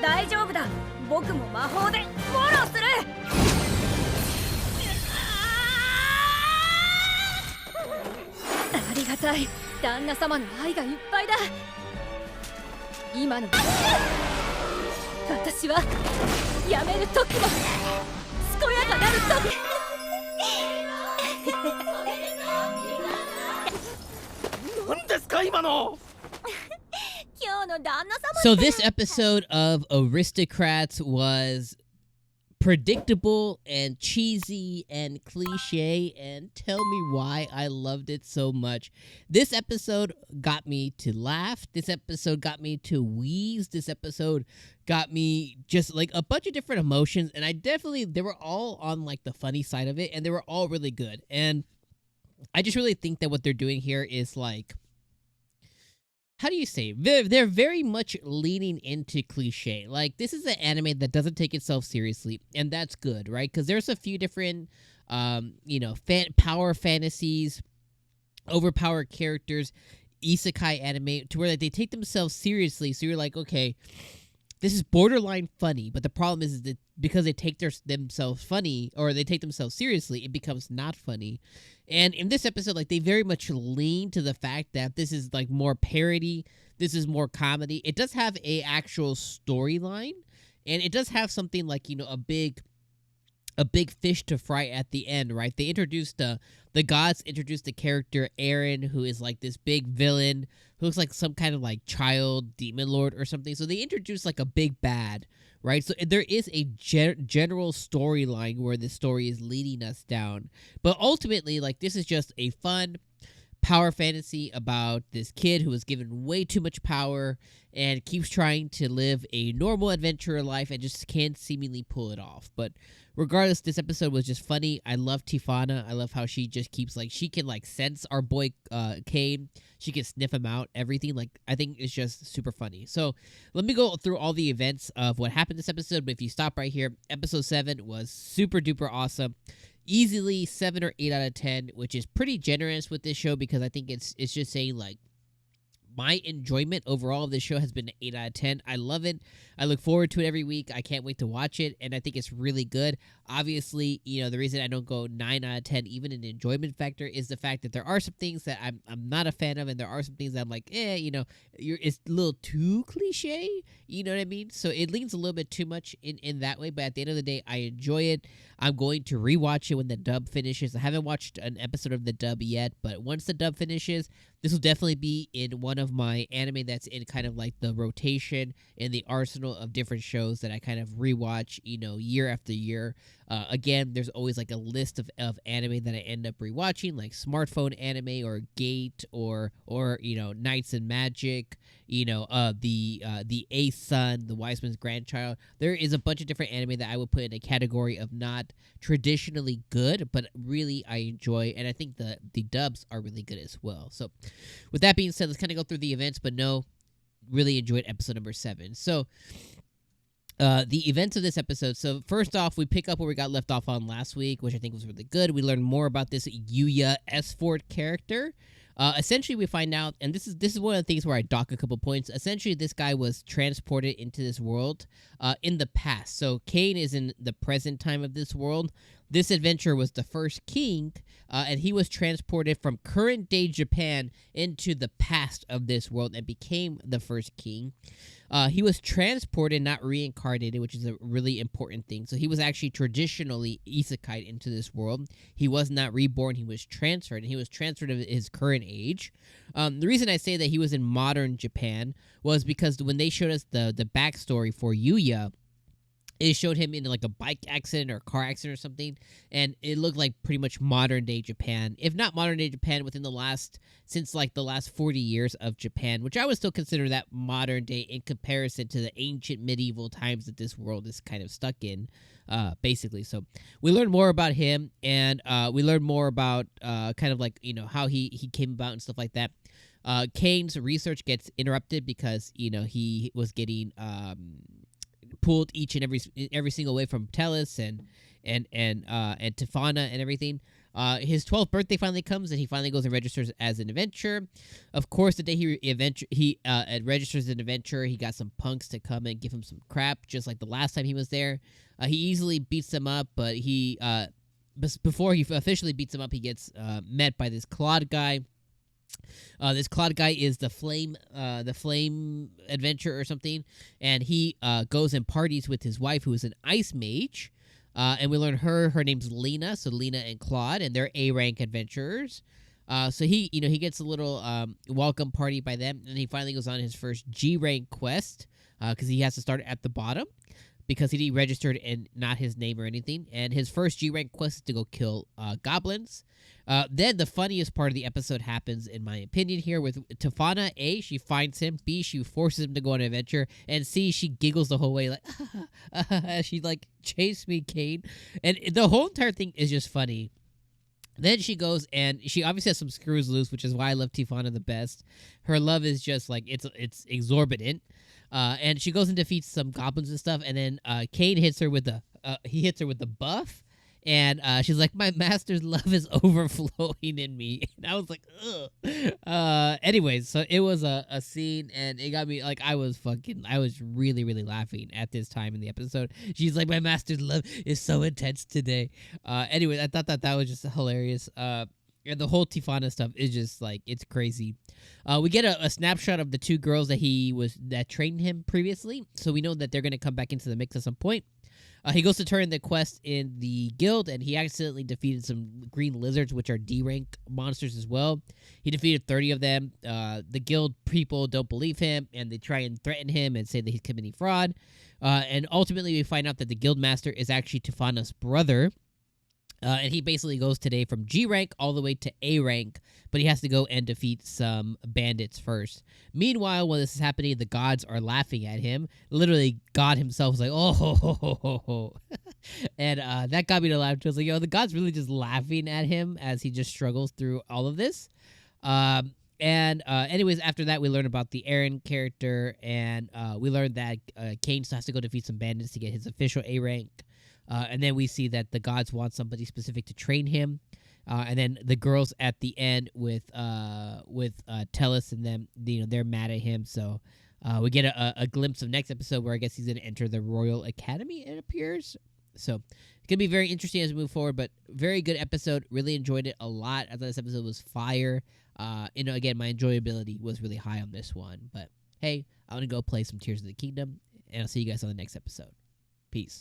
大丈夫だ。僕も魔法でフォローする。ありがたい。旦那様の愛がいっぱいだ。今の私はやめる時も健やかなる時。何ですか今の。So this episode of Aristocrats was predictable and cheesy and cliche, and tell me why I loved it so much. This episode got me to laugh. This episode got me to wheeze. This episode got me just like a bunch of different emotions, and they were all on like the funny side of it, and they were all really good. And I just really think that what they're doing here is like, how do you say? They're very much leaning into cliche. Like, this is an anime that doesn't take itself seriously, and that's good, right? Because there's a few different, power fantasies, overpowered characters, isekai anime, to where like, they take themselves seriously. So you're like, okay, this is borderline funny, but the problem is that because they take themselves funny, or they take themselves seriously, it becomes not funny. And in this episode, like, they very much lean to the fact that this is like more parody, this is more comedy. It does have a actual storyline, and it does have something like, a big fish to fry at the end, right? They introduced the gods introduced the character Eren, who is like this big villain who looks like some kind of like child demon lord or something. So they introduced like a big bad, right? So there is a general storyline where the story is leading us down. But ultimately, like, this is just a fun power fantasy about this kid who was given way too much power and keeps trying to live a normal adventurer life and just can't seemingly pull it off. But regardless, this episode was just funny. I love Tiana. I love how she just keeps like, she can like sense our boy Cain. She can sniff him out, everything. Like, I think it's just super funny. So let me go through all the events of what happened this episode. But if you stop right here, episode 7 was super duper awesome. Easily 7 or 8 out of 10, which is pretty generous with this show, because I think it's just saying like, my enjoyment overall of this show has been an 8 out of 10. I love it. I look forward to it every week. I can't wait to watch it, and I think it's really good. Obviously, the reason I don't go 9 out of 10, even in the enjoyment factor, is the fact that there are some things that I'm not a fan of, and there are some things that I'm like, it's a little too cliche. You know what I mean? So it leans a little bit too much in that way, but at the end of the day, I enjoy it. I'm going to rewatch it when the dub finishes. I haven't watched an episode of the dub yet, but once the dub finishes, this will definitely be in one of my anime that's in kind of like the rotation in the arsenal of different shows that I kind of rewatch, year after year. Again, there's always like a list of anime that I end up rewatching, like smartphone anime or Gate or Knights and Magic, the 𝐒𝐴th's son, the wise man's grandchild. There is a bunch of different anime that I would put in a category of not traditionally good, but really I enjoy, and I think the dubs are really good as well. So with that being said, let's kind of go through the events, but no, really enjoyed episode number 7. So the events of this episode. So first off, we pick up where we got left off on last week, which I think was really good. We learned more about this Yuya Esfort character. Essentially, we find out, and this is one of the things where I dock a couple points. Essentially, this guy was transported into this world in the past. So Cain is in the present time of this world. This adventurer was the first king, and he was transported from current-day Japan into the past of this world and became the first king. He was transported, not reincarnated, which is a really important thing. So he was actually traditionally isekai into this world. He was not reborn. He was transferred, and he was transferred at his current age. The reason I say that he was in modern Japan was because when they showed us the backstory for Yuya, it showed him in like a bike accident or a car accident or something, and it looked like pretty much modern day Japan, if not modern day Japan since the last 40 years of Japan, which I would still consider that modern day in comparison to the ancient medieval times that this world is kind of stuck in, basically. So we learned more about him, and we learned more about kind of like, how he came about and stuff like that. Cain's research gets interrupted because, he was getting pulled each and every single way from Tellus and Tefana and everything. His 12th birthday finally comes, and he finally goes and registers as an adventurer. Of course, the day he registers as an adventurer, he got some punks to come and give him some crap, just like the last time he was there. He easily beats them up, but before he officially beats them up, he gets met by this Claude guy. This Claude guy is the flame adventurer or something, and he goes and parties with his wife, who is an ice mage. And we learn her name's Lena, so Lena and Claude, and they're A-rank adventurers. So he gets a little welcome party by them, and he finally goes on his first G-rank quest, because he has to start at the bottom, because he registered and not his name or anything. And his first G-rank quest is to go kill goblins. Then the funniest part of the episode happens, in my opinion, here with Tefana. A, she finds him. B, she forces him to go on an adventure. And C, she giggles the whole way, like, she like, chase me, Cain. And the whole entire thing is just funny. Then she goes, and she obviously has some screws loose, which is why I love Tefana the best. Her love is just like, it's exorbitant. And she goes and defeats some goblins and stuff, and then Cain hits her with the buff, and she's like, my master's love is overflowing in me. And I was like, ugh. Anyways, so it was a scene, and it got me, like, I was really, really laughing at this time in the episode. She's like, my master's love is so intense today. Anyways, I thought that was just hilarious. And the whole Tefana stuff is just like, it's crazy. We get a snapshot of the two girls that trained him previously, so we know that they're gonna come back into the mix at some point. He goes to turn the quest in the guild, and he accidentally defeated some green lizards, which are D-rank monsters as well. He defeated 30 of them. The guild people don't believe him, and they try and threaten him and say that he's committing fraud. And ultimately, we find out that the guild master is actually Tefana's brother. And he basically goes today from G rank all the way to A rank, but he has to go and defeat some bandits first. Meanwhile, while this is happening, the gods are laughing at him. Literally, God himself is like, oh, ho, ho, ho, ho, ho. And that got me to laugh. I was like, yo, the god's really just laughing at him as he just struggles through all of this. Anyways, after that, we learn about the Aaron character, and we learned that Cain still has to go defeat some bandits to get his official A rank. And then we see that the gods want somebody specific to train him. And then the girls at the end with Tellus and them, they're mad at him. So we get a glimpse of next episode where I guess he's going to enter the Royal Academy, it appears. So it's going to be very interesting as we move forward, but very good episode. Really enjoyed it a lot. I thought this episode was fire. Again, my enjoyability was really high on this one. But hey, I'm going to go play some Tears of the Kingdom, and I'll see you guys on the next episode. Peace.